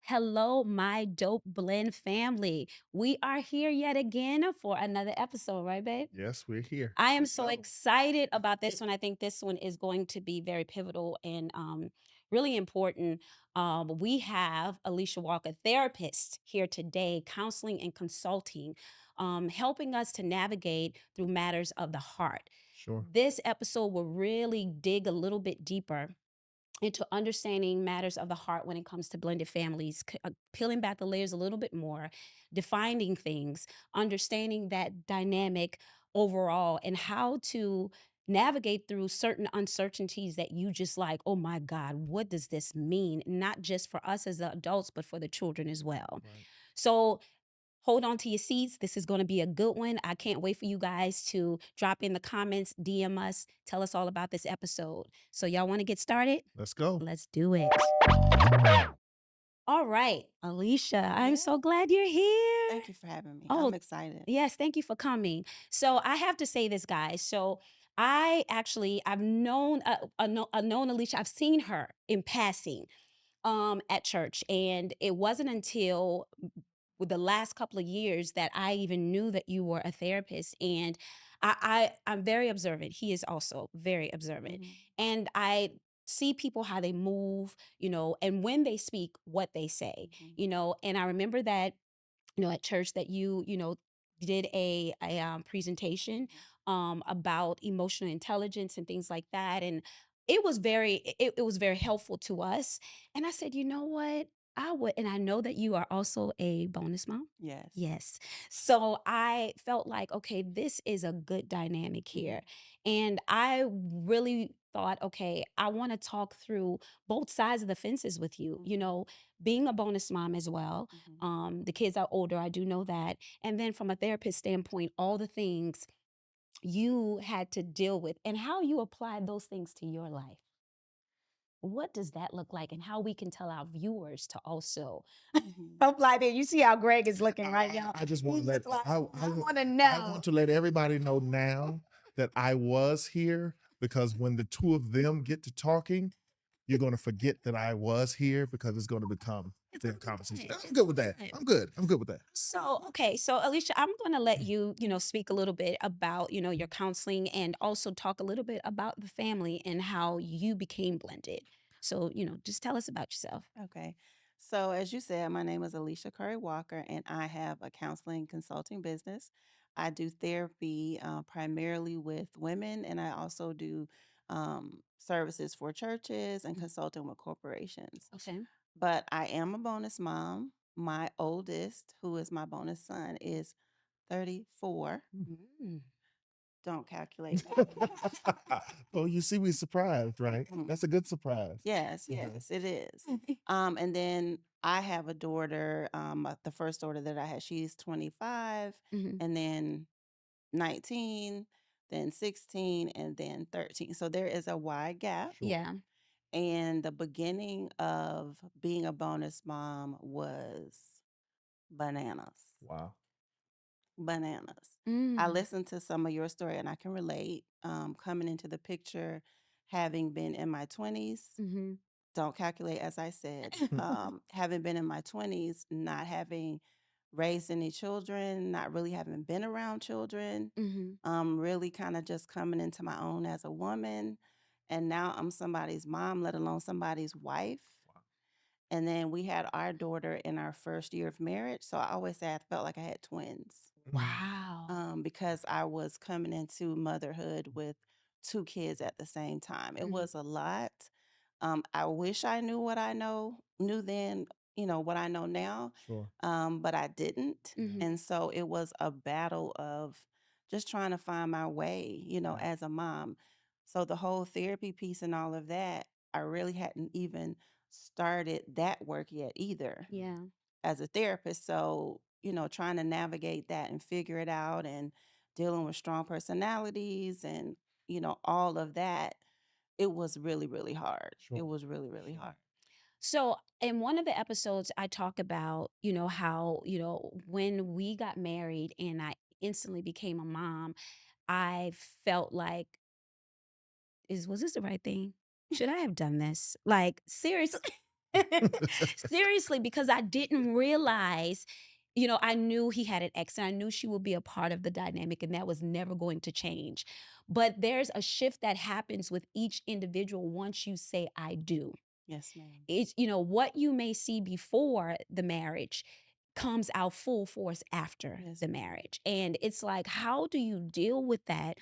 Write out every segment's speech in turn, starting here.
Hello, my dope blend family. We are here yet again for another episode, right, babe? Yes, we're here. I am so excited about this one. I think this one is going to be very pivotal and really important. We have Alicia Walker, therapist, here today, counseling and consulting, helping us to navigate through matters of the heart. Sure. This episode will really dig a little bit deeper into understanding matters of the heart when it comes to blended families, peeling back the layers a little bit more, defining things, understanding that dynamic overall, and how to navigate through certain uncertainties that you just like, oh my God, what does this mean? Not just for us as the adults, but for the children as well. Right. So, hold on to your seats. This is going to be a good one. I can't wait for you guys to drop in the comments, DM us, tell us all about this episode. So, y'all want to get started? Let's go. Let's do it. All right, Alicia, I'm Yeah. so glad you're here. Thank you for having me. Oh, I'm excited. yes, thank you for coming. So, I have to say this, guys. So, I've known known Alicia. I've seen her in passing at church, and it wasn't until with the last couple of years that I even knew that you were a therapist. And I'm very observant. He is also very observant. Mhm. And I see people how they move, and when they speak, what they say, Mhm. and I remember that, at church that you did a presentation about emotional intelligence and things like that. And it was very helpful to us. And I said, you know what? I would, and I know that you are also a bonus mom. Yes. Yes. So I felt like, okay, this is a good dynamic here. And I really thought, okay, I want to talk through both sides of the fences with you, being a bonus mom as well. Mhm. The kids are older, I do know that. And then from a therapist standpoint, all the things you had to deal with and how you applied those things to your life. What does that look like, and how we can tell our viewers to also Mhm. apply that? You see how Greg is looking, right, y'all? I just want He's to let just like, I I want to I know. want to let everybody know now that I was here because when the two of them get to talking, you're going to forget that I was here because it's going to become It's their a good conversation. time. I'm good with that. Time. I'm good. I'm good with that. So, okay. So, Alicia, I'm going to let you, speak a little bit about, your counseling and also talk a little bit about the family and how you became blended. So, just tell us about yourself. Okay. So, as you said, my name is Alicia Curry Walker, and I have a counseling consulting business. I do therapy primarily with women, and I also do services for churches and consulting with corporations. Okay. But I am a bonus mom. My oldest, who is my bonus son, is 34. Mm. Don't calculate. Well, you see, we surprised, right? Mhm. That's a good surprise. Yes, Mhm. yes, it is. And then I have a daughter, the first daughter that I had, she's 25, Mhm. and then 19, then 16, and then 13. So there is a wide gap. Sure. Yeah. And the beginning of being a bonus mom was bananas. Wow. Bananas. I Mm. listened to some of your story and I can relate. Coming into the picture, having been in my 20s, Mhm. don't calculate, as I said, having been in my 20s, not having raised any children, not really having been around children, Mhm. really kind of just coming into my own as a woman. And now I'm somebody's mom, let alone somebody's wife. Wow. And then we had our daughter in our first year of marriage. So I always say I felt like I had twins Wow. because I was coming into motherhood with two kids at the same time. It Mhm. was a lot. I wish I knew what I knew then, what I know now, Sure. but I didn't. Mhm. And so it was a battle of just trying to find my way, Right. as a mom. So the whole therapy piece and all of that, I really hadn't even started that work yet either Yeah. as a therapist. So, trying to navigate that and figure it out and dealing with strong personalities and, all of that, it was really, really hard. It Sure. was really, really Sure. hard. So, in one of the episodes, I talk about, how, when we got married and I instantly became a mom, I felt like, was this the right thing? Should I have done this? Like, seriously. Seriously, because I didn't realize, I knew he had an ex and I knew she would be a part of the dynamic and that was never going to change. But there's a shift that happens with each individual once you say, I do. Yes, ma'am. It's, what you may see before the marriage comes out full force after Yes, the ma'am. marriage. And it's like, how do you deal with that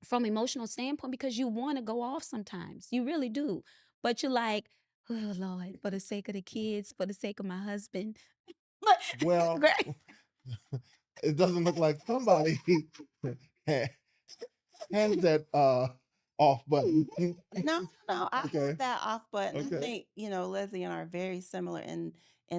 from emotional standpoint? Because you want to go off sometimes. You really do. But you're like, oh Lord, for the sake of the kids, for the sake of my husband. But Well, great. it doesn't look like somebody ha- has that off button. No, no, I Okay. have that off button. I Okay. think, Leslie and I are very similar in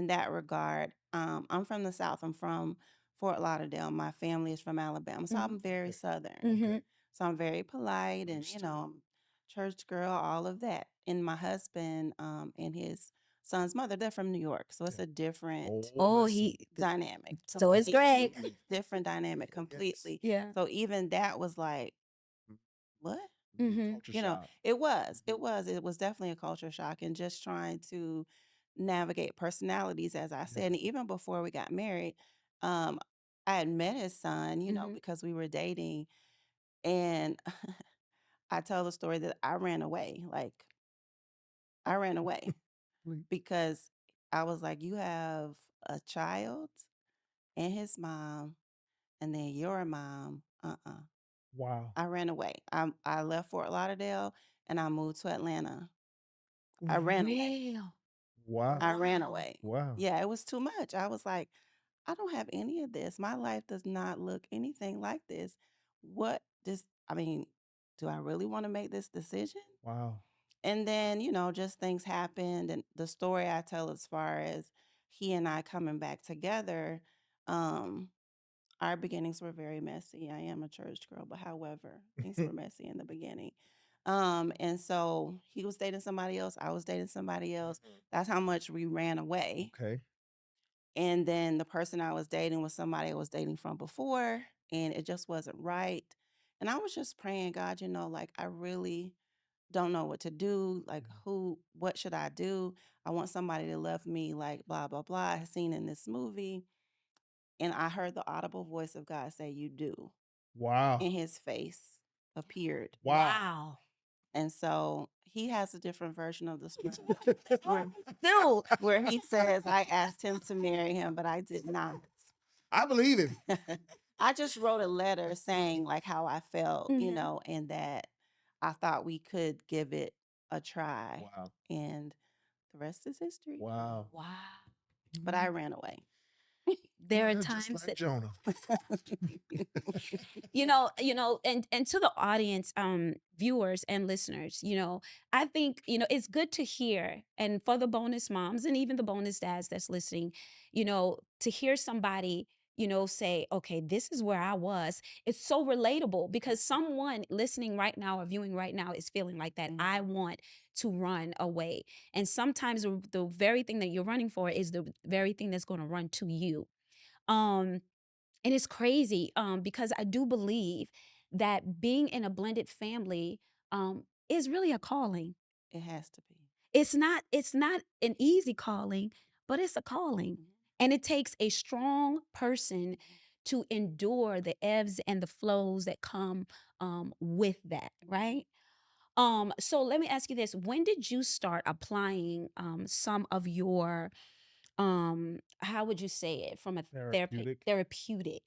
that regard. I'm from the South. I'm from Fort Lauderdale. My family is from Alabama. So Mhm. I'm very Okay. Southern. Mhm. So I'm very polite and, I'm church girl, all of that. And my husband, and his son's mother, they're from New York. So it's Okay. a different Oh, Oh, listen. dynamic. so is Greg. Different dynamic Oh, yes. completely. Yeah. So even that was like, what? Mhm. Culture shock. It was definitely a culture shock and just trying to navigate personalities, as I said. And even before we got married, um, I had met his son, Mhm. because we were dating. And I tell the story that I ran away. Like, I ran away Please. because I was like, you have a child and his mom, and then your mom. Wow. I ran away. I left Fort Lauderdale and I moved to Atlanta. I ran away. Real. Wow. I ran Wow. away. Wow. Yeah, it was too much. I was like, I don't have any of this. My life does not look anything like this. What this I mean, do I really want to make this decision? Wow. And then, just things happened, and the story I tell as far as he and I coming back together, um our beginnings were very messy. I am a church girl, but however, things were messy in the beginning. And so he was dating somebody else, I was dating somebody else. That's how much we ran away. Okay. And then the person I was dating was somebody I was dating from before, and it just wasn't right. And I was just praying, God, like, I really don't know what to do. Like, what should I do? I want somebody to love me, like, blah, blah, blah. I seen in this movie. And I heard the audible voice of God say, you do. Wow. And his face appeared. Wow. Wow. And so he has a different version of the story where, Dude. where he says, I asked him to marry him, but I did not. I believe him. I just wrote a letter saying like how I felt, Mhm. and that I thought we could give it a try. Wow. And the rest is history. Wow. Wow. But I ran away. There are Just times like that Jonah. and to the audience, viewers and listeners, I think, it's good to hear, and for the bonus moms and even the bonus dads that's listening, to hear somebody, say, okay, this is where I was. It's so relatable because someone listening right now or viewing right now is feeling like that. I want to run away. And sometimes the very thing that you're running for is the very thing that's going to run to you. Um, and it's crazy, because I do believe that being in a blended family, is really a calling. It has to be. It's not an easy calling, but it's a calling. Mhm. And it takes a strong person to endure the ebbs and the flows that come, with that, right? So let me ask you this. When did you start applying, some of your, how would you say it, from a Therapeutic. therapeutic,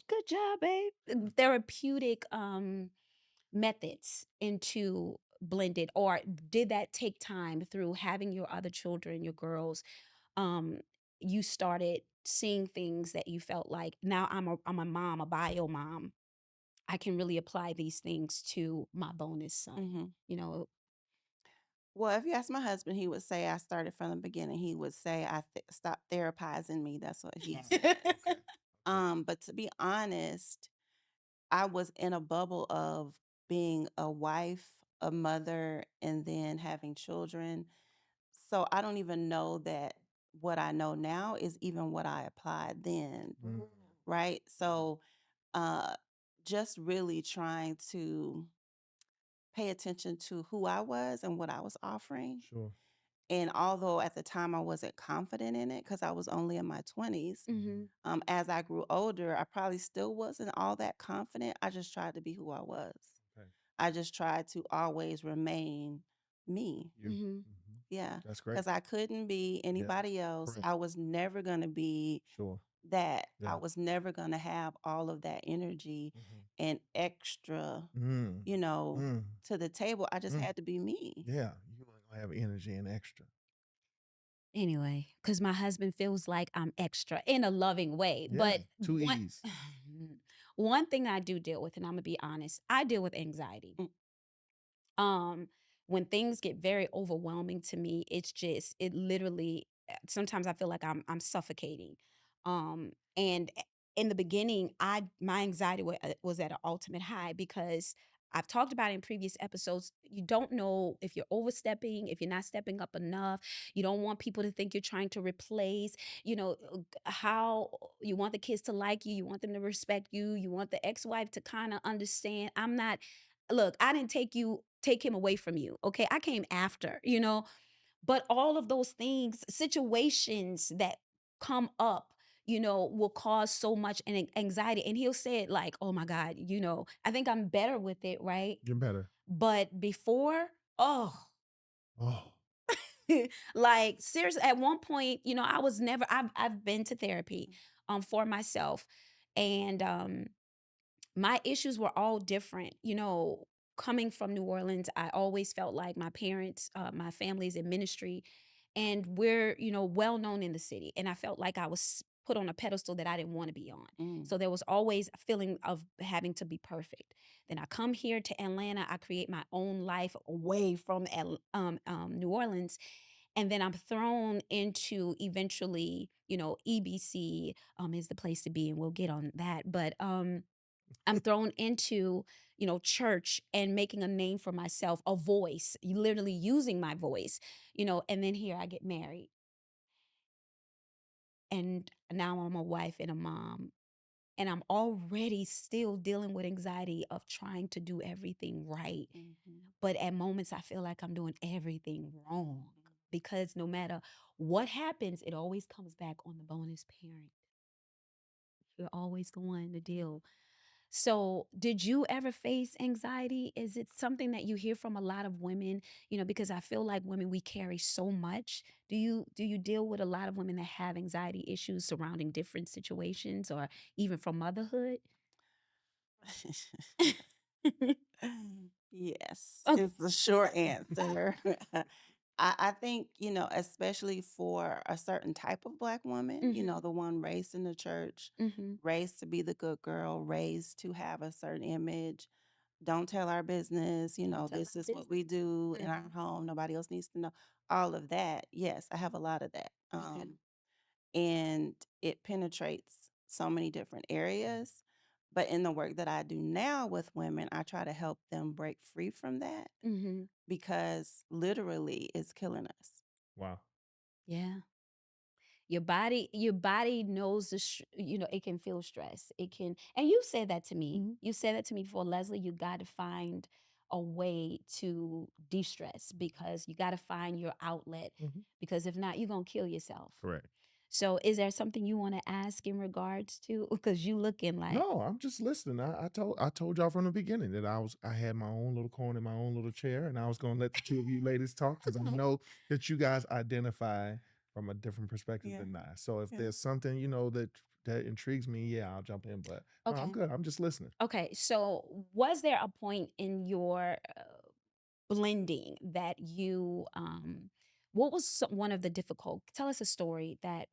good job, babe, therapeutic, methods into blended, or did that take time through having your other children, your girls? um you started seeing things that you felt like, now I'm a mom, a bio mom, I can really apply these things to my bonus son, Mhm. you know Well, if you ask my husband, he would say I started from the beginning. He would say I stopped therapizing me. That's what he says. Okay. But to be honest, I was in a bubble of being a wife, a mother, and then having children. So I don't even know that what I know now is even what I applied then, Mm, right? So uh, just really trying to pay attention to who I was and what I was offering, sure. And although at the time I wasn't confident in it because I was only in my 20s, Mhm. as I grew older, I probably still wasn't all that confident. I just tried to be who I was. Okay. I just tried to always remain me. You. Mhm. Mhm. Yeah. That's great. Because I couldn't be Yeah. anybody else. Correct. I was never going to be Sure. that. I Yeah. was never going to have all of that energy Mhm. and extra, Mm. you know, Mm. to the table. I just Mm. had to be me. Yeah. You ain't gonna have energy and extra. Anyway, because my husband feels like I'm extra in a loving way. Yeah. But Two one E's. one thing I do deal with, and I'm gonna be honest, I deal with anxiety. Mm, um when things get very overwhelming to me, it literally, sometimes I feel like I'm suffocating. And in the beginning, I my anxiety was at an ultimate high because I've talked about it in previous episodes. You don't know if you're overstepping, if you're not stepping up enough. You don't want people to think you're trying to replace, how you want the kids to like you want them to respect you, you want the ex-wife to kind of understand. I'm not Look, I didn't take him away from you. Okay. I came after, but all of those things, situations that come up, will cause so much anxiety. And he'll say it like, oh my God, I think I'm better with it, right? You're better. But before, oh, Oh. like seriously, at one point, I've been to therapy for myself. And my issues were all different. Coming from New Orleans, I always felt like my parents, my family's in ministry, and we're, well known in the city. And I felt like I was put on a pedestal that I didn't want to be on. mm, So there was always a feeling of having to be perfect. Then I come here to Atlanta, I create my own life away from New Orleans. And then I'm thrown into eventually, EBC is the place to be, and we'll get on that. But I'm thrown into, church and making a name for myself, a voice, literally using my voice, and then here I get married. And now I'm a wife and a mom. And I'm already still dealing with anxiety of trying to do everything right. mhm, But at moments, I feel like I'm doing everything wrong mhm. because no matter what happens, it always comes back on the bonus parent. You're always going to deal. So, did you ever face anxiety? Is it something that you hear from a lot of women? Because I feel like women, we carry so much. Do you deal with a lot of women that have anxiety issues surrounding different situations or even from motherhood? Yes, Okay. is the short answer. I think, especially for a certain type of Black woman, Mhm. the one raised in the church, Mhm. raised to be the good girl, raised to have a certain image. Don't tell our business, Don't tell this our is what we business. do in our Mhm. home. Nobody else needs to know. All of that. Yes, I have a lot of that. Okay. And it penetrates so many different areas. But in the work that I do now with women, I try to help them break free from that Mhm. because literally it's killing us. Wow. Yeah. Your body knows it can feel stress. It can, and you said that to me. Mhm. You said that to me before, Leslie. You got to find a way to de-stress because you got to find your outlet, Mhm. because if not, you're going to kill yourself. Correct. So is there something you want to ask in regards to, because you looking like, No, I'm just listening. I told y'all from the beginning that I had my own little corner, my own little chair, and I was gonna let the two of you ladies talk because I know that you guys identify from a different perspective Yeah. than I. So if Yeah. there's something that intrigues me, yeah, I'll jump in. But no, I'm okay. good. I'm just listening. Okay, so was there a point in your blending that you what was one of the difficult, tell us a story that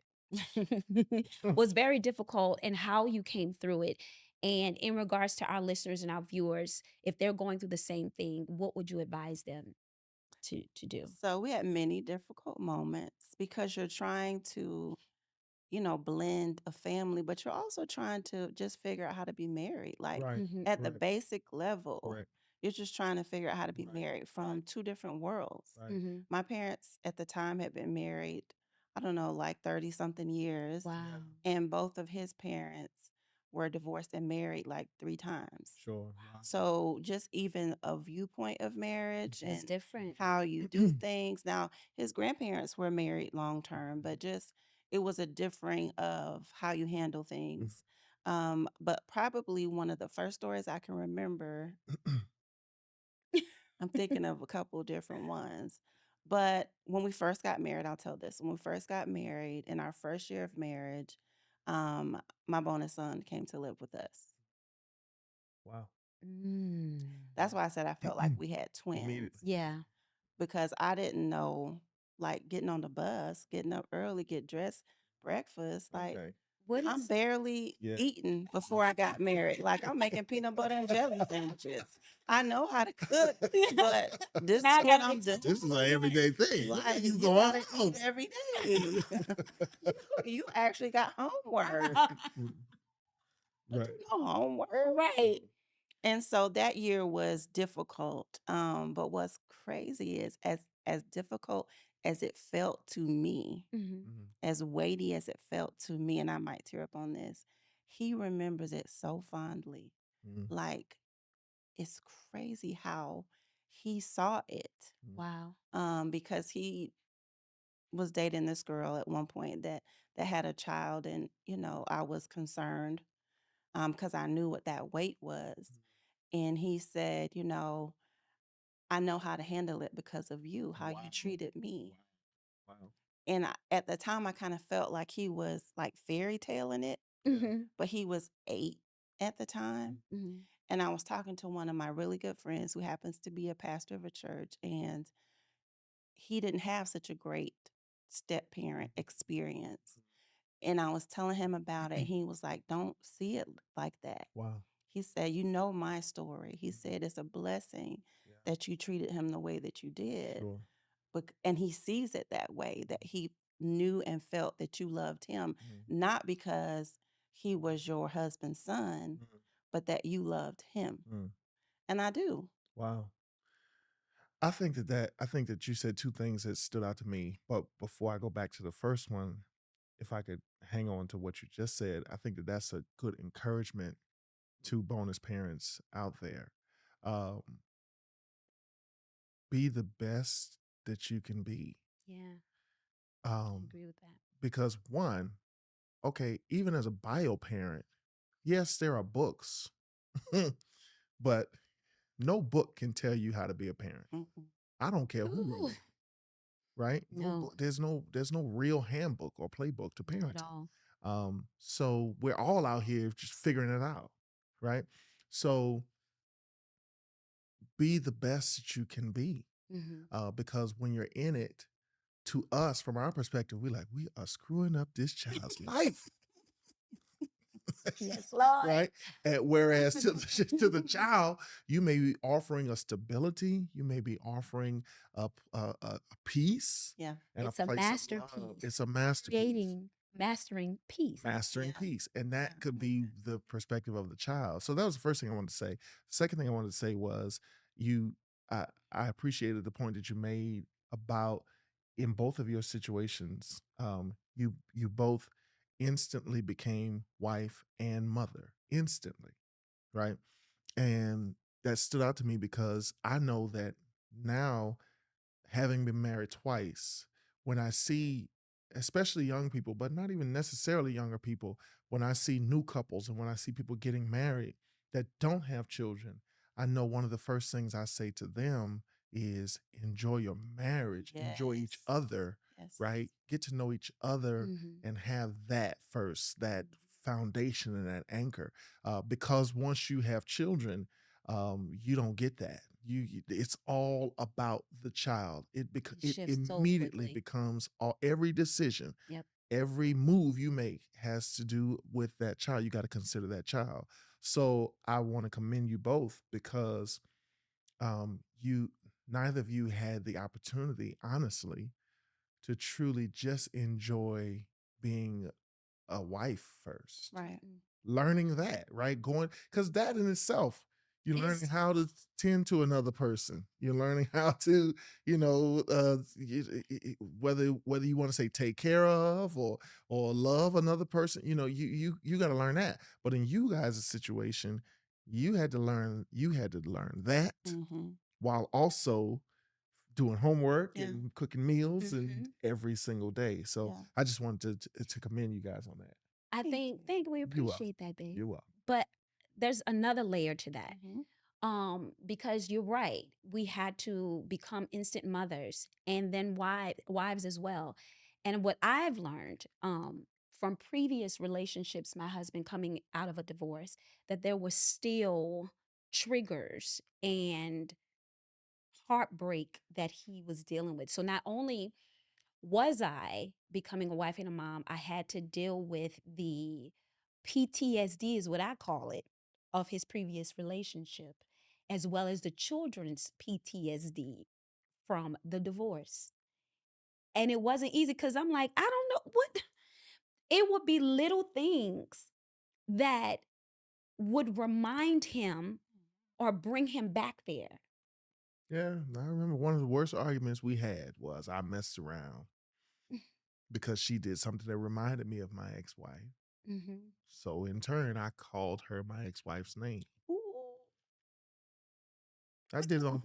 was very difficult and how you came through it, and in regards to our listeners and our viewers, if they're going through the same thing, what would you advise them to do? So we had many difficult moments because you're trying to, blend a family, but you're also trying to just figure out how to be married. Like Right. Hmm. at the Right. basic level, Correct. you're just trying to figure out how to be Right. married from two different worlds. Right. Hmm. My parents at the time had been married, I don't know, like 30 something years, Yeah. Wow. and both of his parents were divorced and married like 3 times. Sure. Wow. So just even a viewpoint of marriage It's and different. how you do things. Now, his grandparents were married long term, but just it was a differing of how you handle things. But probably one of the first stories I can remember, I'm thinking of a couple different ones. But when we first got married, I'll tell this. When we first got married in our first year of marriage, my bonus son came to live with us. Wow. Mm. That's why I said I felt like we had twins. Immediately. Yeah. Because I didn't know, like, getting on the bus, getting up early, get dressed, breakfast, like, Okay. What I'm is barely Yeah. eating before I got married. Like, I'm making peanut butter and jelly sandwiches. I know how to cook, but this Now is I what gotta I'm get doing. This is an everyday thing. Like, You you go gotta out. eat every day. You actually got homework. Right. No homework. Right. And so that year was difficult. But what's crazy is as difficult as it felt to me, Mhm. as weighty as it felt to me, and I might tear up on this, he remembers it so fondly. Mhm. Like it's crazy how he saw it. Wow. Because he was dating this girl at one point that had a child, and I was concerned because I knew what that weight was. And he said, I know how to handle it because of you, how you Wow. treated me. Wow. And at the time, I kind of felt like he was like fairy tailing it, Mhm. but he was 8 at the time. Mhm. And I was talking to one of my really good friends who happens to be a pastor of a church, and he didn't have such a great step parent experience. And I was telling him about it. He was like, don't see it like that. Wow. He said, you know my story. He said, it's a blessing Yeah. that you treated him the way that you did. Sure. And he sees it that way, that he knew and felt that you loved him, Mhm. not because he was your husband's son, Mhm. but that you loved him. Mm. And I do. Wow. I think that you said two things that stood out to me. But before I go back to the first one, if I could hang on to what you just said, I think that that's a good encouragement to bonus parents out there. Um, be the best that you can be. Yeah. I Um, agree with that. because one, okay, even as a bio parent, yes, there are books, but no book can tell you how to be a parent. Mm-mm. I don't care who wrote Ooh. it, right? No, There's no real handbook or playbook to not at parenting. all. So we're all out here just figuring it out, right? So be the best that you can be, Mhm. because when you're in it, to us, from our perspective, we like we are screwing up this child's life. Yes, Lord. Right? And whereas to to the child, you may be offering a stability, you may be offering a peace Yeah. and a It's a place of love. masterpiece. It's a masterpiece. Mastering peace. Mastering Yeah. peace. And Yeah. that could be the perspective of the child. So that was the first thing I wanted to say. The second thing I wanted to say was you I appreciated the point that you made about in both of your situations, you both instantly became wife and mother. Instantly, right? And that stood out to me because I know that now, having been married twice, when I see, especially young people, but not even necessarily younger people, when I see new couples and when I see people getting married that don't have children, I know one of the first things I say to them is enjoy your marriage, enjoy each Yes. other, Yes. right? Get to know each other Mhm. and have that first, that foundation and that anchor. Because once you have children, you don't get that. It's all about the child. It It shifts so immediately quickly. becomes every decision, Yep. every move you make has to do with that child. You got to consider that child. So I want to commend you both because you neither of you had the opportunity, honestly, to truly just enjoy being a wife first, Right. Mm. learning that, right? Going, because that in itself, You're learning It's how to tend to another person. You're learning how to, you know, whether you want to say take care of or love another person. You know, you got to learn that. But in you guys' situation, you had to learn that Mhm. while also doing homework Yeah. and cooking meals and Mhm. every single day. So Yeah. I just wanted to commend you guys on that. I Thank you. think we You're welcome. appreciate that, babe. You're welcome. But there's another layer to that. Mhm. Because you're right. We had to become instant mothers and then wives as well. And what I've learned from previous relationships, my husband coming out of a divorce, that there were still triggers and heartbreak that he was dealing with. So not only was I becoming a wife and a mom, I had to deal with the PTSD, is what I call it, of his previous relationship, as well as the children's PTSD from the divorce. And it wasn't easy because I'm like, I don't know what, it would be little things that would remind him or bring him back there. Yeah, I remember one of the worst arguments we had was I messed around because she did something that reminded me of my ex-wife. Mhm. So in turn, I called her my ex-wife's name. Ooh. I did it on.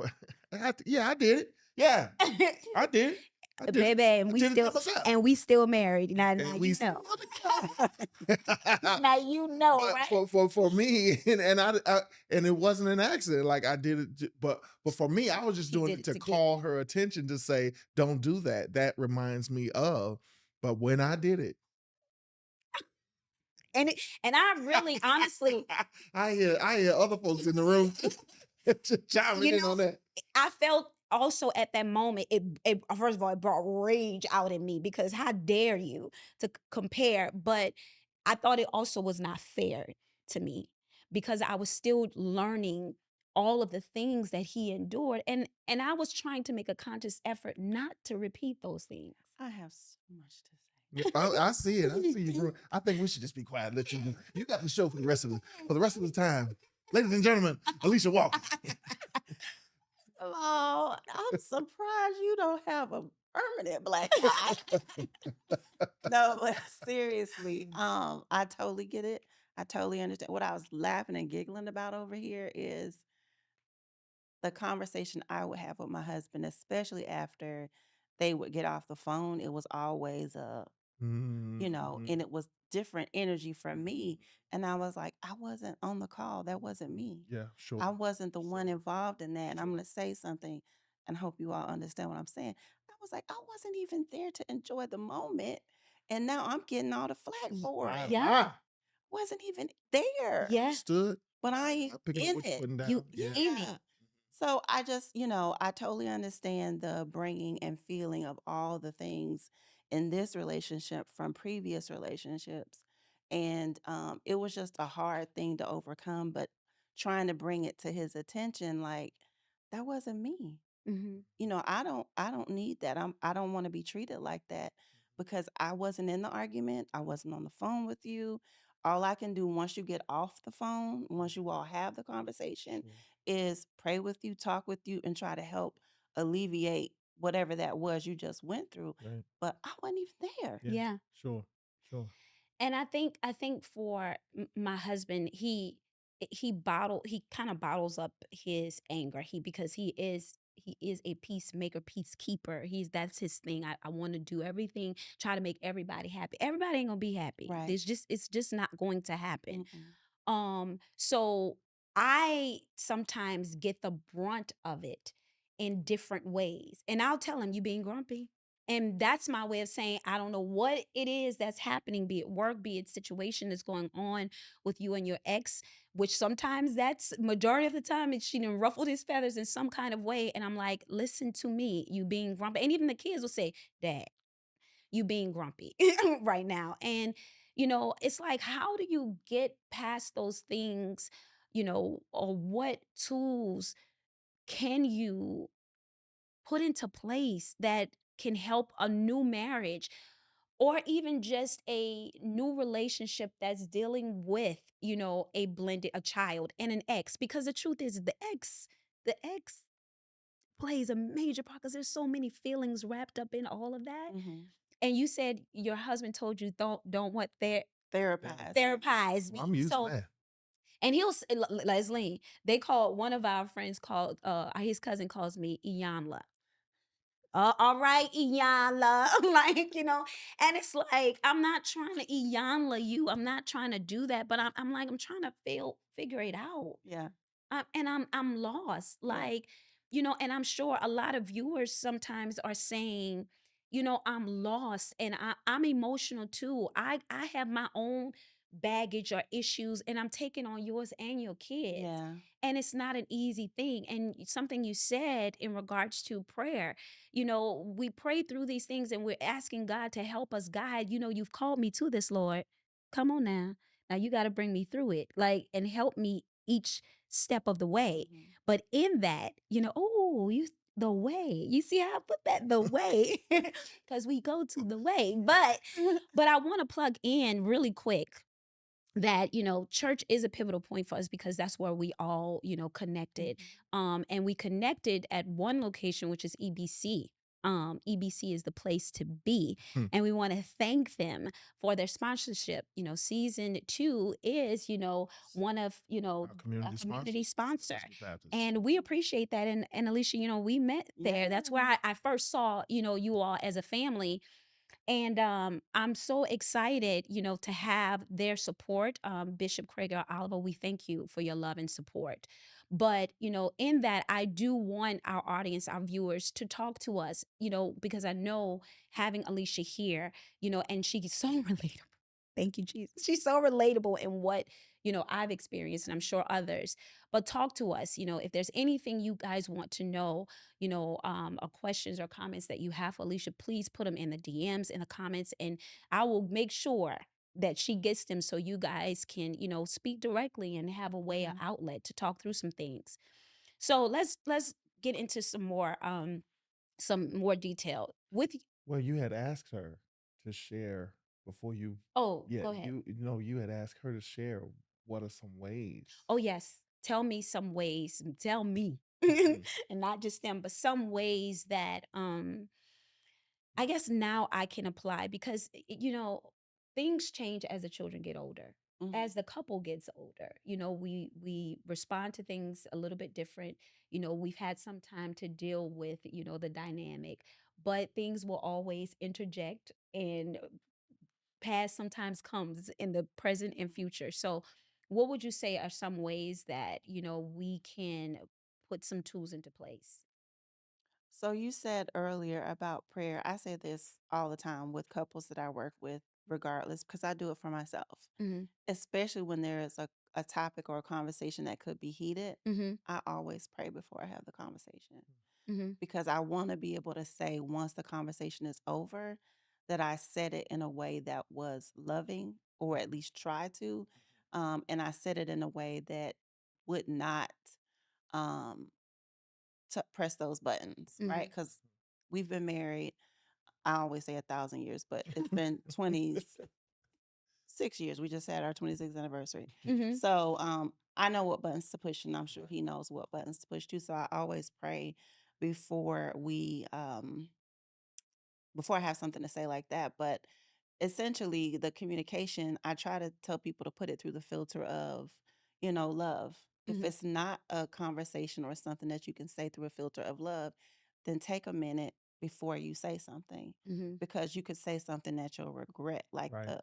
Yeah, I did it. Yeah, I did it. I did it. Baby, I did it to myself. and we still married. Now And we you still know. together. Now you know, But right? for me, and and it wasn't an accident. Like I did it, but for me, I was just He doing did it it to to get call her attention to say, "Don't do that." That reminds me of. But when I did it, and I really honestly, I hear other folks in the room chiming you in know, on that. I felt also at that moment, it first of all, it brought rage out in me because how dare you to compare? But I thought it also was not fair to me because I was still learning all of the things that he endured, and I was trying to make a conscious effort not to repeat those things. I have so much to Yeah, I see it. I see you doing. I think we should just be quiet. Let you do. You got the show for the rest of the time, ladies and gentlemen. Alicia Walker. Oh, I'm surprised you don't have a permanent black eye. No, but seriously, I totally get it. I totally understand. What I was laughing and giggling about over here is the conversation I would have with my husband, especially after they would get off the phone. It was always Mhm. and it was different energy from me. And I was like, I wasn't on the call. That wasn't me. Yeah, sure. I wasn't the one involved in that. And I'm going to say something and hope you all understand what I'm saying. I was like, I wasn't even there to enjoy the moment. And now I'm getting all the flack for My, it. Yeah, my. Wasn't even there, yeah, Understood. but I I picking up in what you're it. putting you down. Yeah. in it. Yeah. So I just, I totally understand the bringing and feeling of all the things in this relationship from previous relationships. And it was just a hard thing to overcome, but trying to bring it to his attention, like, that wasn't me. Mhm. I don't need that. I don't want to be treated like that because I wasn't in the argument. I wasn't on the phone with you. All I can do once you get off the phone, once you all have the conversation, Sure. is pray with you, talk with you, and try to help alleviate whatever that was you just went through. Right. But I wasn't even there. Yeah. Yeah. Sure. Sure. And I think for my husband, he kind of bottles up his anger. Because he is a peacemaker, peacekeeper. That's his thing. I want to do everything, try to make everybody happy. Everybody ain't gonna be happy. Right. It's just not going to happen. Mm-mm. So I sometimes get the brunt of it in different ways. And I'll tell him, you being grumpy. And that's my way of saying, I don't know what it is that's happening, be it work, be it situation that's going on with you and your ex, which sometimes that's majority of the time, she done ruffled his feathers in some kind of way. And I'm like, listen to me, you being grumpy. And even the kids will say, Dad, you being grumpy right now. And, it's like, how do you get past those things, or what tools can you put into place that can help a new marriage or even just a new relationship that's dealing with, a child and an ex, because the truth is the ex plays a major part because there's so many feelings wrapped up in all of that. Mhm. And you said your husband told you don't what Yeah. Therapize. therapize Well, I'm me. using So, that. and Leslie, they call one of our friends called his cousin calls me Iyanla. All right, Iyanla. Like, and it's like, I'm not trying to Iyanla you. I'm not trying to do that, but I'm like, I'm trying to figure it out. Yeah. And I'm lost. Yeah. Like, and I'm sure a lot of viewers sometimes are saying, I'm lost and I'm emotional too. I have my own baggage or issues, and I'm taking on yours and your kids. Yeah. And it's not an easy thing. And something you said in regards to prayer, we pray through these things and we're asking God to help us guide. You've called me to this, Lord. Come on now. Now you got to bring me through it, like, and help me each step of the way. Mhm. But in that, the way. You see how I put that, the way, because we go to the way. But I want to plug in really quick that church is a pivotal point for us because that's where we all connected, Mhm. and we connected at one location, which is EBC. EBC is the place to be, Hmm. and we want to thank them for their sponsorship. Season 2 is one of Our a community community sponsors, sponsor, Central Baptist. and we appreciate that. And Alicia, we met there. That's where Yeah. I first saw you all as a family, and I'm so excited, to have their support. Bishop Craig Oliver, we thank you for your love and support. But, in that, I do want our audience, our viewers, to talk to us, because I know having Alicia here, and she's so relatable. Thank you, Jesus. She's so relatable in what, I've experienced, and I'm sure others. But talk to us, if there's anything you guys want to know, or questions or comments that you have for Alicia, please put them in the DMs, in the comments, and I will make sure that she gets them so you guys can, speak directly and have a way, of Mhm. outlet to talk through some things. So let's get into some more detail with. Well, you had asked her to share before you. Oh, Yeah, go ahead. you had asked her to share what are some ways. Oh, yes. Tell me some ways. Tell me, Mhm. and not just them, but some ways that I guess now I can apply because things change as the children get older. Mhm. As the couple gets older, we respond to things a little bit different. We've had some time to deal with the dynamic, but things will always interject, and past sometimes comes in the present and future. So, what would you say are some ways that we can put some tools into place? So you said earlier about prayer. I say this all the time with couples that I work with, regardless, because I do it for myself, Hmm. especially when there is a topic or a conversation that could be heated. Hmm. I always pray before I have the conversation Hmm. because I want to be able to say once the conversation is over that I said it in a way that was loving or at least try to. And I said it in a way that would not um, press those buttons, right? Hmm. Because we've been married, I always say 1,000 years, but it's been 26 years. We just had our 26th anniversary. Hmm. So I know what buttons to push, and I'm sure he knows what buttons to push too. So I always pray before before I have something to say like that. But essentially, the communication, I try to tell people to put it through the filter of, love. If Hmm. it's not a conversation or something that you can say through a filter of love, then take a minute before you say something Hmm. because you could say something that you'll regret, like Right.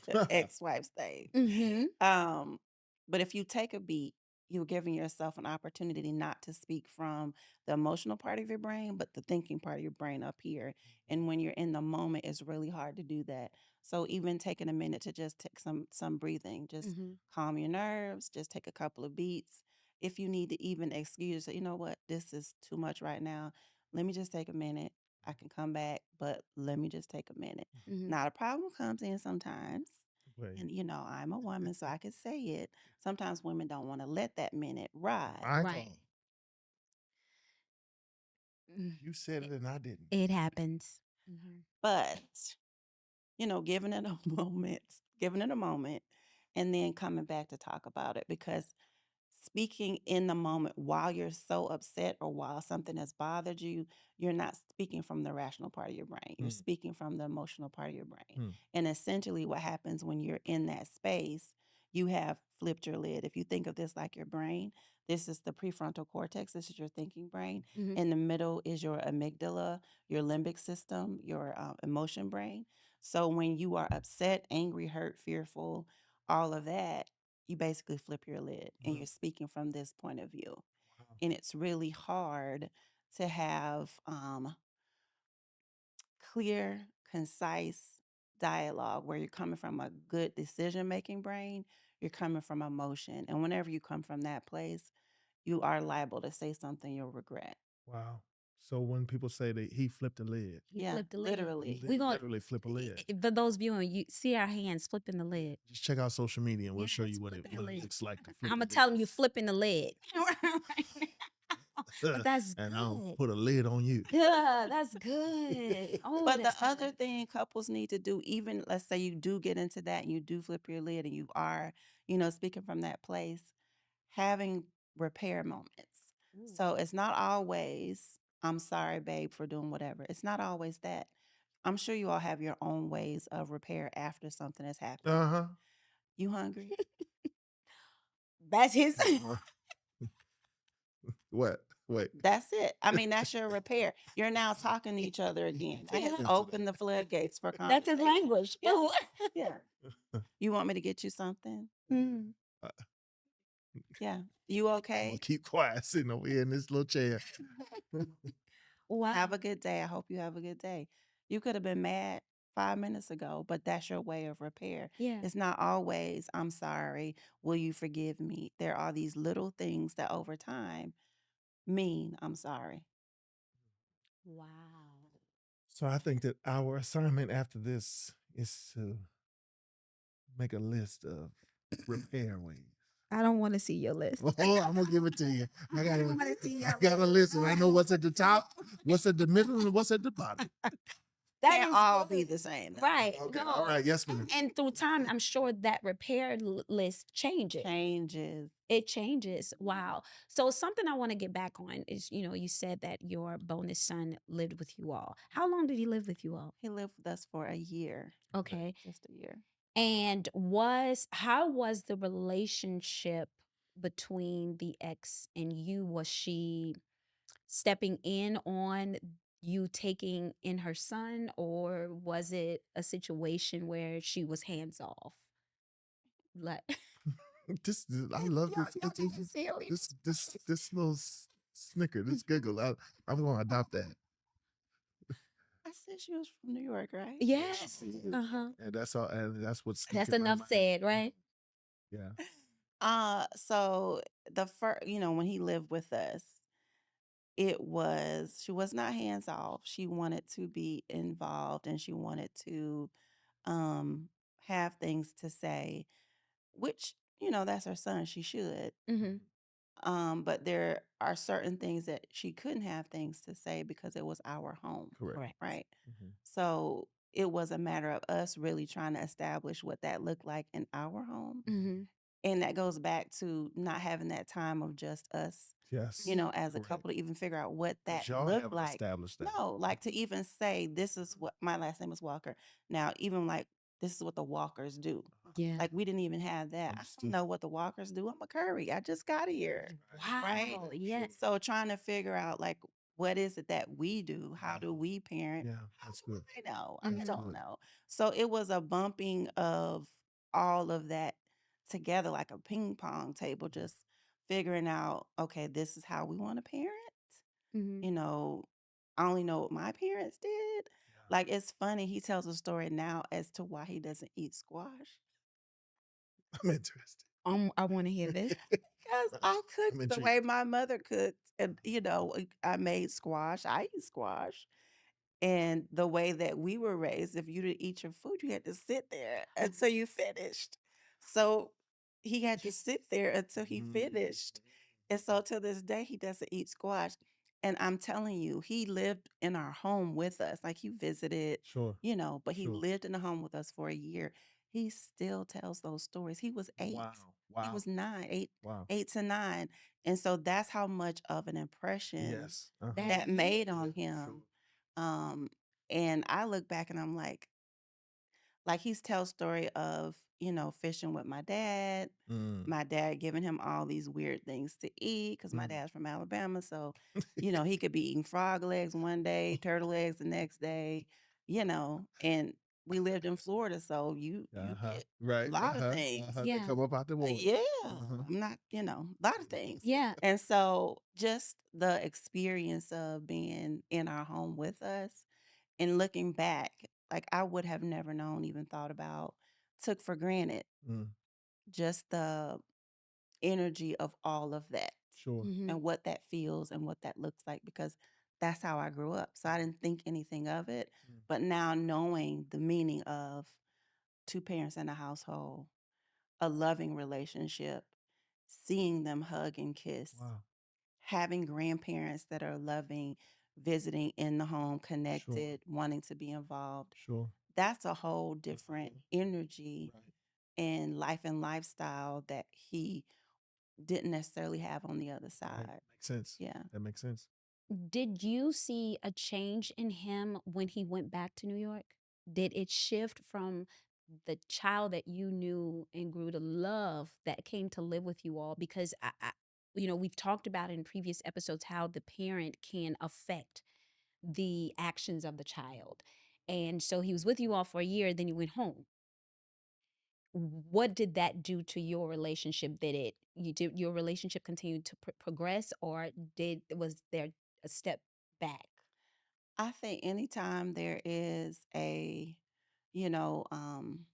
the ex-wife's thing. Hmm. Um, but if you take a beat, you're giving yourself an opportunity not to speak from the emotional part of your brain, but the thinking part of your brain up here. And when you're in the moment, it's really hard to do that. So even taking a minute to just take some breathing, just Hmm. calm your nerves, just take a couple of beats. If you need to even excuse it, you know what, this is too much right now. Let me just take a minute. I can come back, but let me just take a minute. Hmm. Now the problem comes in sometimes Wait, and I'm a woman, so I can say it. Sometimes women don't want to let that minute ride. my Right. God, Mm. you said it It, and I didn't. it happens. Hmm. But giving it a moment, and then coming back to talk about it because speaking in the moment while you're so upset or while something has bothered you, you're not speaking from the rational part of your brain. You're Mm, speaking from the emotional part of your brain. mm, And essentially, what happens when you're in that space, you have flipped your lid. If you think of this like your brain, this is the prefrontal cortex, this is your thinking brain. Mhm. In the middle is your amygdala, your limbic system, your emotion brain. So when you are upset, angry, hurt, fearful, all of that, you basically flip your lid and mm. you're speaking from this point of view. Wow. And it's really hard to have clear, concise dialogue where you're coming from a good decision making brain, you're coming from emotion. And whenever you come from that place, you are liable to say something you'll regret. Wow. So when people say that he flipped a lid, He Yeah, flipped the lid. he literally. We gon literally flip a lid. For those viewing, you see our hands flipping the lid. Just check out social media and we'll show Yes, you flipping the what it lid. looks like to flip Imma a tell him you flipping the lid. But lid. that's And I'll good. put a lid on you. Yeah, that's good. Oh, But the that's other good. thing couples need to do, even let's say you do get into that and you do flip your lid and you are, speaking from that place, having repair moments. Ooh. So it's not always, I'm sorry, babe, for doing whatever. It's not always that. I'm sure you all have your own ways of repair after something has happened. Uh-huh. You hungry? That's his What? Wait. That's it. I mean, that's your repair. You're now talking to each other again. That has Yeah. opened the floodgates for That's his conversation. language. Yeah. Ooh. Yeah. You want me to get you something? Mm. Uh, Yeah. You I'm okay? gonna keep quiet sitting over here in this little chair. Wow. Have a good day. I hope you have a good day. You could have been mad 5 minutes ago, but that's your way of repair. Yeah. It's not always, I'm sorry. Will you forgive me? There are these little things that over time mean, I'm sorry. Wow. So I think that our assignment after this is to make a list of repair ways. I don't wanna see your list. Oh, I'm gonna give it to you. I got wanna see I your got a list, and I know what's at the top, what's at the middle, and what's at the bottom. That Can't is all be good. the same. Right. Okay, No. all right, yes, ma'am. And through time, I'm sure that repair list changes. Changes. It changes. Wow. So something I want to get back on is, you said that your bonus son lived with you all. How long did he live with you all? He lived with us for a year, Okay. just a year. And how was the relationship between the ex and you? Was she stepping in on you taking in her son, or was it a situation where she was hands off? Like, I love y'all, this. y'all gotta see it. This little snicker, this giggle. I'm gonna adopt that. I said she was from New York, right? Yes. Uh-huh. And that's all. And that's what's That's sticking in my enough mind. said, right? Yeah. So the first, when he lived with us, she was not hands off. She wanted to be involved and she wanted to um have things to say, which, that's her son, she should. Mhm. But there are certain things that she couldn't have things to say because it was our home, Correct. Correct. right? Mhm. So it was a matter of us really trying to establish what that looked like in our home. Mhm. And that goes back to not having that time of just us, Yes. as a Correct. couple to even figure out what that 'Cause y'all looked haven't like. established that. No, like to even say, this is what my last name is Walker. Now, even like, this is what the Walkers do. Yeah. Like, we didn't even have that. I don't Understood. know what the Walkers do. I'm a Curry. I just got here. Right? Wow. Yes. So trying to figure out, like, what is it that we do? How do we parent? Yeah, that's good. I know. I Mhm. don't good. know. So it was a bumping of all of that together, like a ping pong table, just figuring out, okay, this is how we want to parent. Mhm. I only know what my parents did. Yeah. Like, it's funny. He tells a story now as to why he doesn't eat squash. I'm interested. I want to hear this. Because I I'm cooked the intrigued. way my mother cooked. And, I made squash. I eat squash. And the way that we were raised, if you didn't eat your food, you had to sit there until you finished. So he had to sit there until he Mm. finished. And so to this day, he doesn't eat squash. And I'm telling you, he lived in our home with us. Like he visited, Sure. but he Sure. lived in the home with us for a year. He still tells those stories. He was 8. Wow. He Wow. was 9, 8, Wow. 8 to 9. And so that's how much of an impression Yes. Uh-huh. That that made on Yeah. Sure. him. Um, and I look back and I'm like he's tells story of, fishing with Mm. my dad giving him all these weird things to eat because my Mm. dad's from Alabama. So, he could be eating frog legs one day, turtle legs the next day, and we lived in Florida. So you Uh-huh. get a Right. lot of Uh-huh. things. Uh-huh. They yeah. come up out the water. Yeah, Uh-huh. I'm not, a lot of things. Yeah. And so just the experience of being in our home with us and looking back, like I would have never known, even thought about, took for granted Mm. just the energy of all of that Sure. Mhm. and what that feels and what that looks like because that's how I grew up. So I didn't think anything of it. Mm. But now knowing the meaning of two parents in a household, a loving relationship, seeing them hug and kiss, Wow. having grandparents that are loving, visiting in the home, Sure. connected, wanting to be involved. Sure. That's a whole That's a different whole energy right. and life and lifestyle that he didn't necessarily have on the other Right. side. Makes sense. Yeah. That makes sense. Did you see a change in him when he went back to New York? Did it shift from the child that you knew and grew to love that came to live with you all? Because we've talked about in previous episodes how the parent can affect the actions of the child. And so he was with you all for a year, then you went home. What did that do to your relationship? Did your relationship continue to progress, or was there a step back? I think anytime there is you know, um,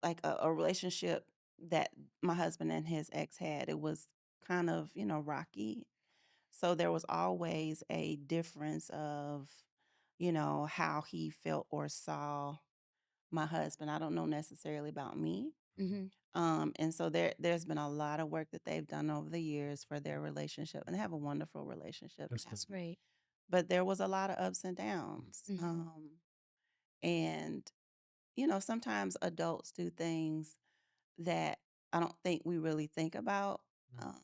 like a relationship that my husband and his ex had, it was kind of, rocky. So there was always a difference of, how he felt or saw my husband. I don't know necessarily about me. Mhm. Mhm. And so there's been a lot of work that they've done over the years for their relationship, and they have a wonderful relationship That's now. good. That's great. But there was a lot of ups and downs. Mhm. And sometimes adults do things that I don't think we really think about. Mm. Um,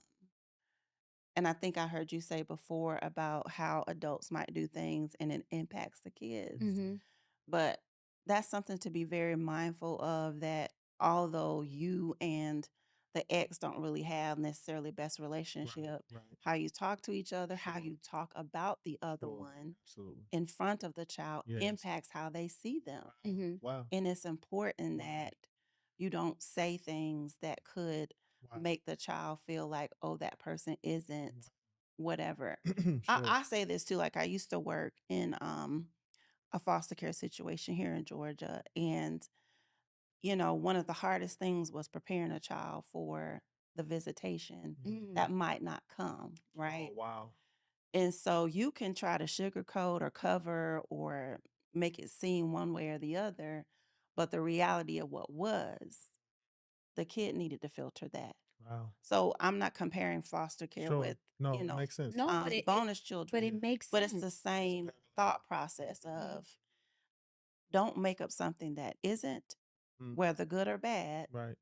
and I think I heard you say before about how adults might do things and it impacts the kids. Mhm. But that's something to be very mindful of, that although you and the ex don't really have necessarily best Right. relationship, Right. how you talk to each other, how Sure. you talk about the other Sure. one Absolutely. in front of the child Yes. impacts how they see them. Wow. Mhm. Wow. And it's important Wow. that you don't say things that could Wow. make the child feel like, oh, that person isn't whatever. I, Sure. I say this too. Like I used to work in a foster care situation here in Georgia. And, one of the hardest things was preparing a child for the visitation Mm. Mhm. that might not come, Oh right? wow. And so you can try to sugarcoat or cover or make it seem one way or the other. But the reality of what was, the kid needed to filter that. Wow. So I'm not comparing foster care Sure. with, No, it makes sense. No, but bonus but children, it makes but it's the sense. It's same parallel. thought process Mhm. of don't make up something that isn't, Mm. whether good or bad, Right.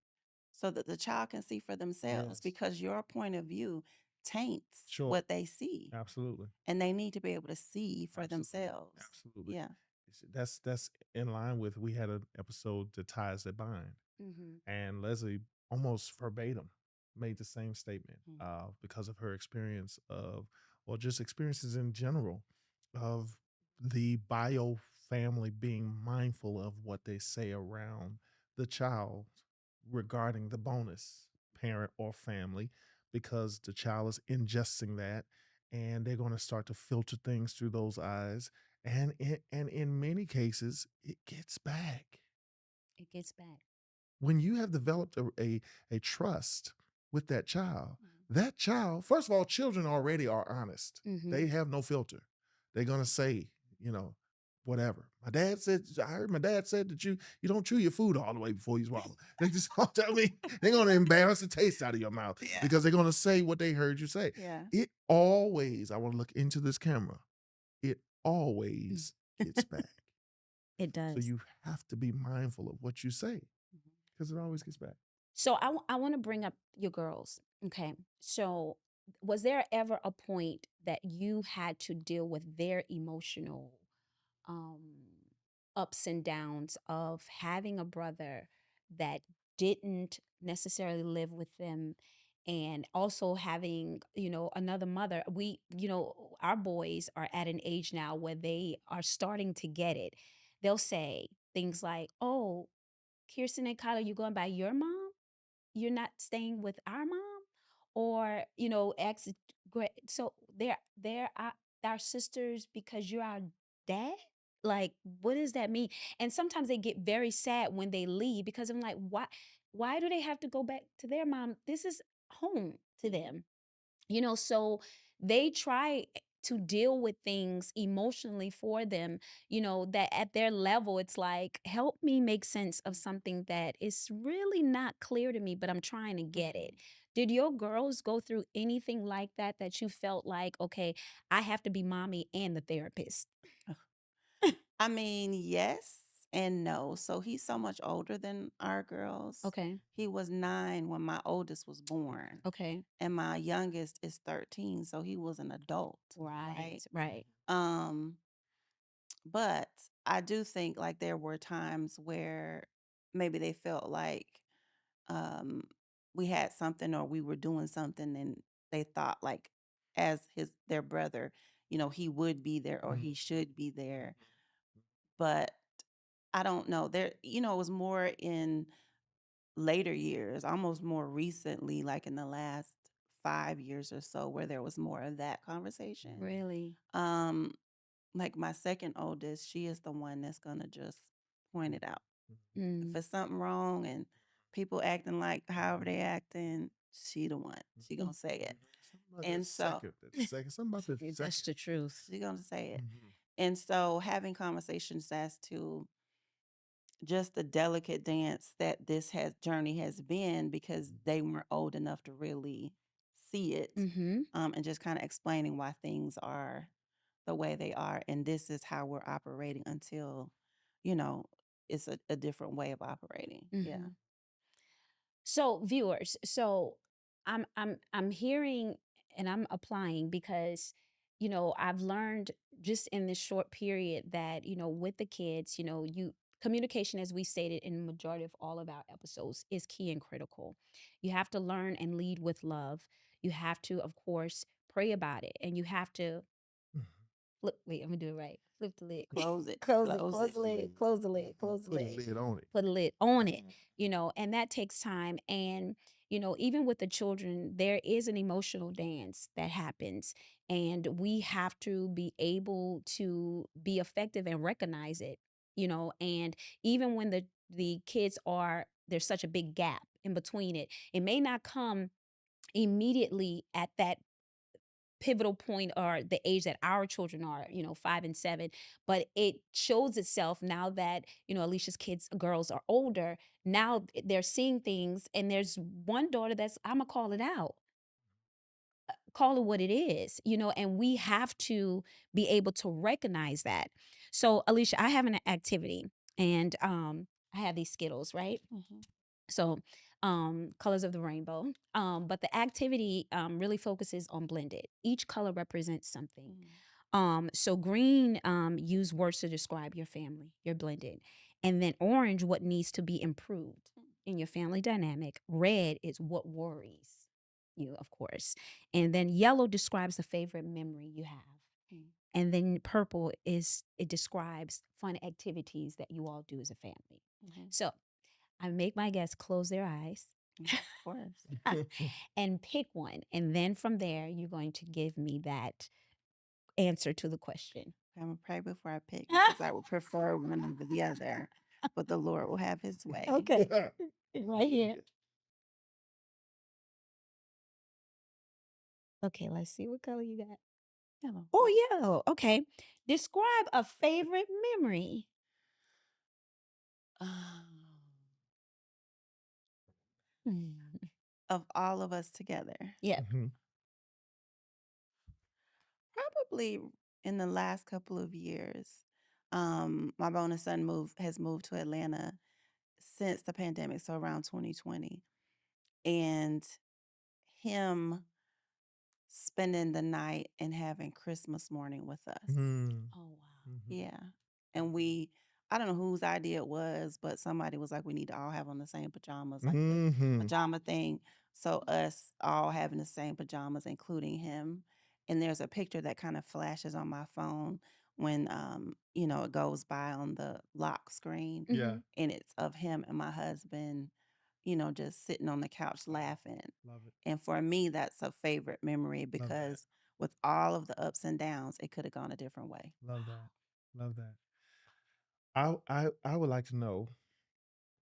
so that the child can see for themselves Yes. because your point of view taints Sure. what they see Absolutely. and they need to be able to see for Absolutely. themselves. Absolutely. Yeah. That's in line with we had an episode, The Ties That Bind. Mhm. And Leslie almost verbatim made the same statement Mm. because of her experience of, or just experiences in general, of the bio family being mindful of what they say around the child regarding the bonus parent or family, because the child is ingesting that and they're going to start to filter things through those eyes. And in many cases, it gets back It gets back. when you have developed a trust with Mm. that child, first of all, children already are honest. They Mhm. have no filter. They're gonna say, you know, whatever. I heard my dad said that you don't chew your food all the way before you swallow. They just all tell me they're gonna embarrass the taste out of your mouth Yeah. because they're gonna say what they heard you say. Yeah. It always, I want to look into this camera. It Mm. always gets back. It So does. you have to be mindful of what you say Mhm. because it always gets back. So I want to bring up your girls. Okay. So was there ever a point that you had to deal with their emotional um ups and downs of having a brother that didn't necessarily live with them, and also having, another mother? We, our boys are at an age now where they are starting to get it. They'll say things like, "Oh, Kirsten and Kyla, you going by your mom? You're not staying with our mom?" Or, ex great, so they're our sisters because you're our dad? Like, what does that mean? And sometimes they get very sad when they leave, because I'm like, why do they have to go back to their mom? This is home to them. So they try to deal with things emotionally for them, that at their level, it's like, help me make sense of something that is really not clear to me, but I'm trying to get it. Mhm. Did your girls go through anything like that, that you felt like, okay, I have to be mommy and the therapist? I mean, yes and no. So he's so much older than our girls. Okay. He was 9 when my oldest was born, Okay. and my youngest is 13, so he was an adult, Right. right? Right. Um, but I do think like there were times where maybe they felt like um we had something or we were doing something, and they thought like as their brother, he would be there or Mhm. he should be there. But I don't know. It was more in later years, almost more recently, like in the last 5 years or so, where there was more of that conversation. Really? Um, like my second oldest, she is the one that's gonna just point it out. If Mm. it's something wrong and people acting like however they acting, she the one. She Mm. gonna say it. Something about And so something about that That's second. the truth. she gonna say it. Mhm. And so having conversations as to just the delicate dance that this has journey has been, because they weren't old enough to really see it, Mm-hmm. and just kind of explaining why things are the way they are, and this is how we're operating until you know it's a different way of operating. Yeah. Mm-hmm. So viewers, so I'm hearing and I'm applying, because I've learned just in this short period that with the kids, you communication, as we stated in the majority of all of our episodes, is key and critical. You have to learn and lead with love. You have to, of course, pray about it, and you have to Mhm. flip. Wait, I'm gonna do it right. Flip the lid. Close it. Close it. Close Close it. the lid. Close the lid. Close the Put a lid. lid on it. Put a lid on it. Mhm. And that takes time. And even with the children, there is an emotional dance that happens, and we have to be able to be effective and recognize it. And even when the kids are, there's such a big gap in between it. It may not come immediately at that pivotal point, or the age that our children are, 5 and 7, but it shows itself now that, Alicia's kids, girls, are older. Now they're seeing things, and there's one daughter that's, I'm gonna call it out, call it what it is, and we have to be able to recognize that. So, Alicia, I have an activity, and I have these Skittles, right? Mhm. So, colors of the rainbow. But the activity really focuses on blended. Each color represents something. Mhm. So green, use words to describe your family, your blended. And then orange, what needs to be improved in your family dynamic. Red is what worries you, of course. And then yellow describes the favorite memory you have. Mhm. And then purple it describes fun activities that you all do as a family. Mhm. So I make my guests close their eyes Of course. and pick one. And then from there, you're going to give me that answer to the question. I'm gonna pray before I pick because I would prefer one over the other, but the Lord will have His way. Okay. Right here. Okay, let's see what color you got. Hello. Oh, yeah. Okay. Describe a favorite memory. Um, Mm. of all of us together. Yeah. Mhm. Probably in the last couple of years. My bonus son has moved to Atlanta since the pandemic, so around 2020. And him spending the night and having Christmas morning with us. Mm. Oh, wow. Mhm. Yeah. And I don't know whose idea it was, but somebody was like, we need to all have on the same pajamas, like the Mhm. pajama thing. So us all having the same pajamas, including him. And there's a picture that kind of flashes on my phone when it goes by on the lock screen. Yeah. Mhm. And it's of him and my husband, just sitting on the couch laughing. Love it. And for me, that's a favorite memory Love that. because with all of the ups and downs, it could have gone a different way. Love that. Love that. I would like to know,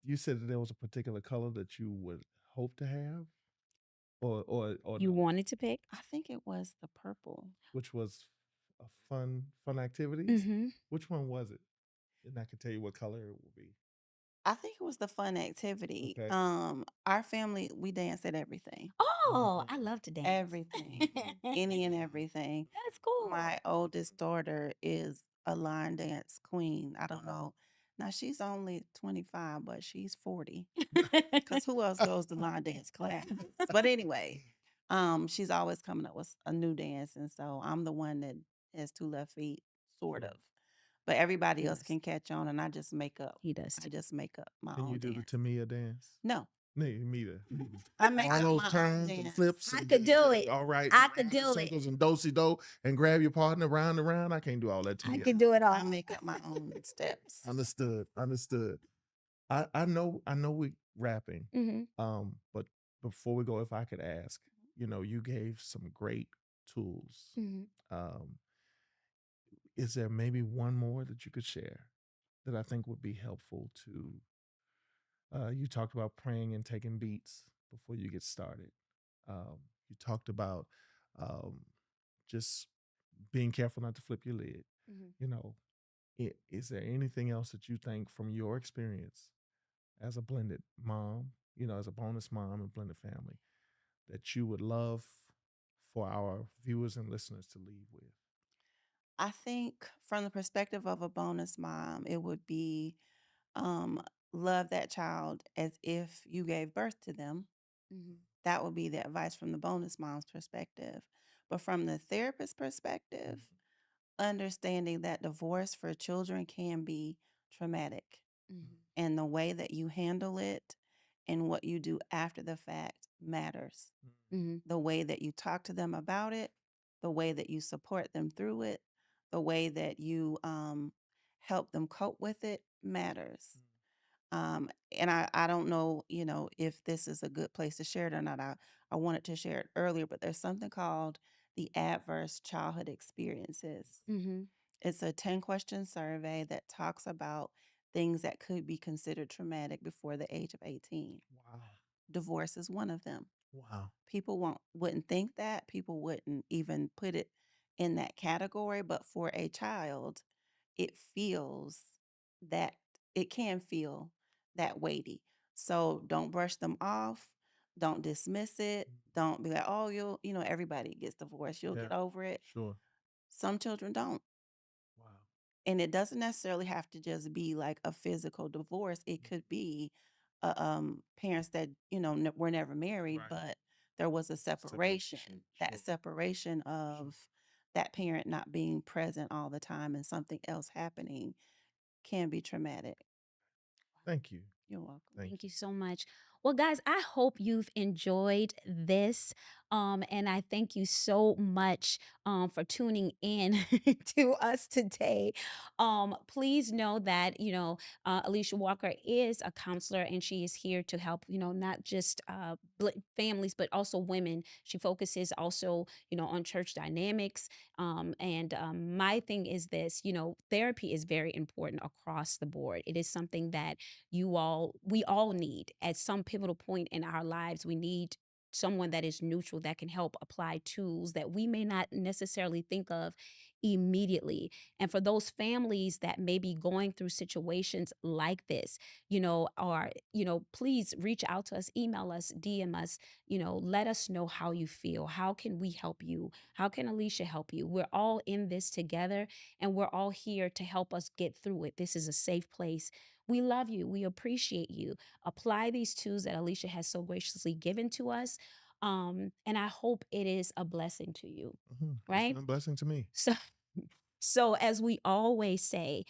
you said that there was a particular color that you would hope to have or You no, wanted to pick? I think it was the purple. which was a fun activities? Mhm. Which one was it? And I can tell you what color it will be. I think it was the fun activity. Okay. Our family, we dance at everything. Oh, Mhm. I love to dance. Everything. Any and everything. That's cool. My oldest daughter is a line dance queen. I don't know. Now she's only 25, but she's 40. Because who else goes to line dance classes? But anyway, she's always coming up with a new dance. And so I'm the one that has two left feet, sort Sure. of. But everybody else Yes, can catch on, and I just make up. he does I too. just make up my Can you own do the dance. Tamia dance? No, No, me either. I make All up those my own turns and dance. flips I and could do it. all right, I could do it. circles and do do and grab your partner round and round. I can't do all that I Tamia. could do it I all. make up my own steps. Understood. Understood. I know we rapping. Mhm. But before we go, if I could ask, you gave some great tools. Mhm. Um, is there maybe one more that you could share that I think would be helpful to you talked about praying and taking beats before you get started. You talked about um, just being careful not to flip your lid. Mhm. You know, is there anything else that you think from your experience as a blended mom, as a bonus mom and blended family, that you would love for our viewers and listeners to leave with? I think from the perspective of a bonus mom, it would be um, love that child as if you gave birth to them. Mhm. That would be the advice from the bonus mom's perspective. But from the therapist perspective, understanding that divorce for children can be traumatic, Mhm. and the way that you handle it and what you do after the fact matters. Mhm. The way that you talk to them about it, the way that you support them through it, the way that you help them cope with it matters. And I don't know, if this is a good place to share it or not. I wanted to share it earlier, but there's something called the adverse childhood experiences. Mhm. It's a 10-question survey that talks about things that could be considered traumatic before the age of 18. Wow. Divorce is one of them. Wow. People wouldn't think that. People wouldn't even put it in that category, but for a child, it feels that it can feel that weighty. So don't brush them off. Don't dismiss it. Don't be like, oh, everybody gets divorced. You'll Yeah. get over it. Sure. Some children don't. Wow. And it doesn't necessarily have to just be like a physical divorce. It could be parents that, were never married, Right. but there was a separation. Separation. That Sure. separation of that parent not being present all the time and something else happening can be traumatic. Thank you. You're welcome. Thank Thank you. you so much. Well, guys, I hope you've enjoyed this. And I thank you so much for tuning in to us today. Please know that, Alicia Walker is a counselor and she is here to help, not just families, but also women. She focuses also, on church dynamics. And my thing is this, therapy is very important across the board. It is something that we all need at some pivotal point in our lives. We need someone that is neutral that can help apply tools that we may not necessarily think of immediately. And for those families that may be going through situations like this, or, please reach out to us, email us, DM us, let us know how you feel. How can we help you? How can Alicia help you? We're all in this together and we're all here to help us get through it. This is a safe place. We love you. We appreciate you. Apply these tools that Alicia has so graciously given to us. And I hope it is a blessing to you, It's right? been a blessing to me. So, so as we always say,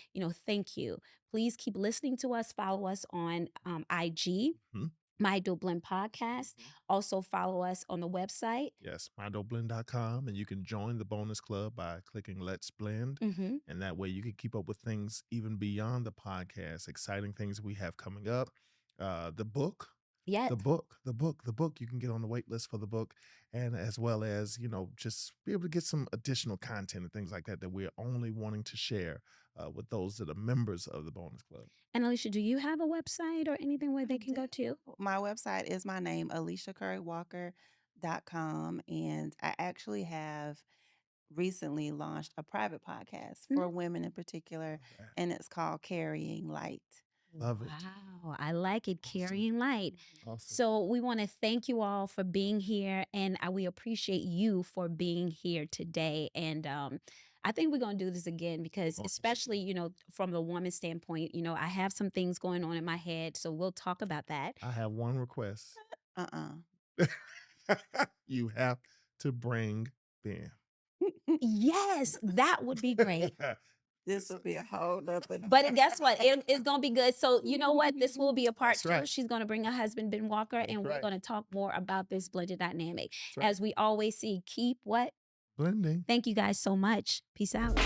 thank you. Please keep listening to us. Follow us on IG, Mhm. My Dublin Podcast. Mhm. Also follow us on the website. Yes, mydoblend.com, and you can join the bonus club by clicking Let's Blend. Mm-hmm. And that way you can keep up with things even beyond the podcast, exciting things we have coming up. The book, Yeah. the book, you can get on the wait list for the book, and as well as, just be able to get some additional content and things like that we're only wanting to share with those that are members of the bonus club. And Alicia, do you have a website or anything where I they can go to? do. My website is my name, AliciaCurryWalker.com. And I actually have recently launched a private podcast Mm. for women in particular, Love that. and it's called Carrying Light. Love it. Wow, I like it, Awesome. carrying light. Mhm. Awesome. So we want to thank you all for being here, and we appreciate you for being here today. And I think we're gonna do this again because, Oh, especially from the woman standpoint, I have some things going on in my head, so we'll talk about that. I have one request. Uh-uh. You have to bring Ben. Yes, that would be great. This will be a whole nother. But guess what? It's gonna be good. So you know what? This will be a part That's 2. right. She's gonna bring her husband Ben Walker, That's and we're right. gonna talk more about this blended dynamic. That's right. As we always see, keep what? Blending. Thank you guys so much. Peace out.